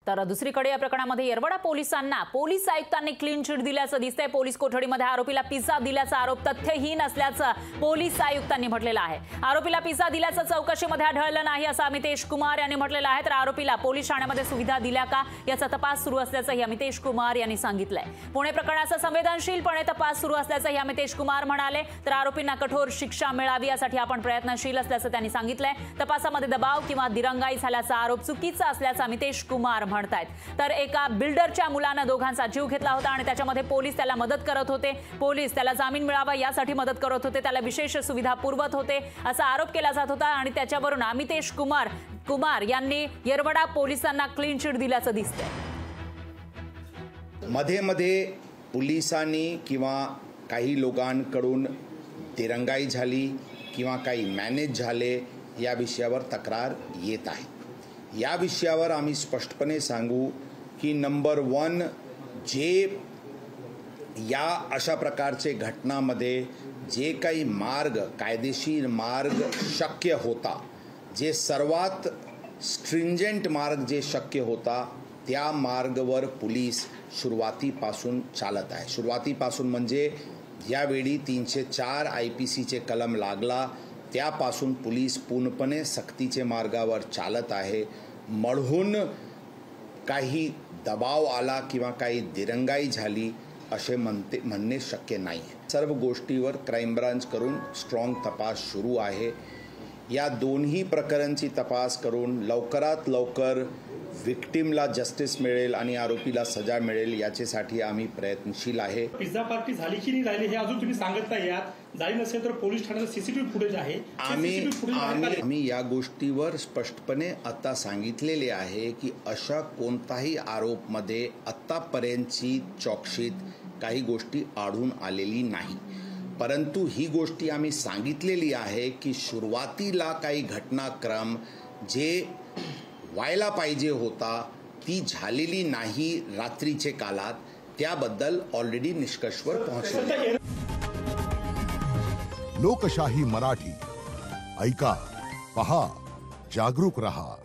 तर दुसरीकडे या प्रकरणामध्ये येरवडा पोलिसांना पोलीस आयुक्तांनी क्लीन चिट दिल्याचं दिसतंय। पोलीस कोठडीमध्ये आरोपीला पिझ्झा दिल्याचा आरोप तथ्यहीन असल्याचं पोलीस आयुक्तांनी म्हटलेलं आहे। आरोपीला पिझ्झा दिल्याचं चौकशीमध्ये आढळलं नाही असं अमितेश कुमार यांनी म्हटलेलं आहे। तर आरोपीला पोलीस ठाण्यामध्ये सुविधा दिल्या का याचा तपास सुरू असल्याचंही अमितेश कुमार यांनी सांगितलंय। पुणे प्रकरणाचा संवेदनशीलपणे तपास सुरू असल्याचंही अमितेश कुमार म्हणाले। तर आरोपींना कठोर शिक्षा मिळावी यासाठी आपण प्रयत्नशील असल्याचं त्यांनी सांगितलंय। तपासामध्ये दबाव किंवा दिरंगाई झाल्याचा आरोप चुकीचा असल्याचं अमितेश कुमार म्हणतायत। तर एका बिल्डरच्या मुलानं दोघांचा जीव घेतला होता आणि त्याच्यामध्ये पोलीस त्याला मदत करत होते। पोलीस त्याला जामीन मिळावा यासाठी मदत करत होते, त्याला विशेष सुविधा पुरवत होते असा आरोप केला जात होता आणि त्याच्यावरून अमितेश कुमार यांनी येरवडा पोलिसांना क्लीन चिट दिल्याचं दिसतंय। मध्ये पोलिसांनी किंवा काही लोकांकडून दिरंगाई झाली किंवा काही मॅनेज झाले या विषयावर तक्रार येत आहे। या विषयावर आम्ही स्पष्टपणे सांगू की नंबर 1 जे या अशा प्रकारचे घटनामध्ये जे काही मार्ग कायदेशीर मार्ग शक्य होता, जे सर्वात स्ट्रिंजेंट मार्ग जे शक्य होता त्या मार्गावर पोलीस सुरुवातीपासून चालत आहे। सुरुवातीपासून म्हणजे यावेळी 304 IPCचे कलम लागला त्यापासून पोलीस पूर्णपणे सक्तीचे मार्गावर चालत आहे। म्हणून काही दबाव आला किंवा काही दिरंगाई झाली असे म्हणणे शक्य नाही। सर्व गोष्टीवर क्राईम ब्रांच करून स्ट्रॉंग तपास सुरू आहे। या दोन्ही प्रकरणांची तपास करून लवकरात लवकर विक्टिमला जस्टिस मिळेल आणि आरोपीला सजा मिळेल याच्यासाठी आम्ही प्रयत्नशील आहे। पिझ्झा पार्टी झाली की नाही राहिली हे अजून तुम्ही सांगत नाही आहात। झाली नसेल तर पोलीस ठाण्याचं सीसीटीव्ही फुटेज आहे। आम्ही या गोष्टीवर स्पष्टपणे आता सांगितलेले आहे की अशा कोणताही आरोपमध्ये आतापर्यंतची चौकशीत काही गोष्टी आढळून आलेली नाही, परंतु ही गोष्टी आम्ही सांगितलेली आहे की सुरुवातीला काही घटनाक्रम जे व्हायला पाहिजे होता ती झालेली नाही रात्रीचे काळात, त्याबद्दल ऑलरेडी निष्कर्षवर पोहोचले। लोकशाही मराठी ऐका, पहा, जागरूक रहा।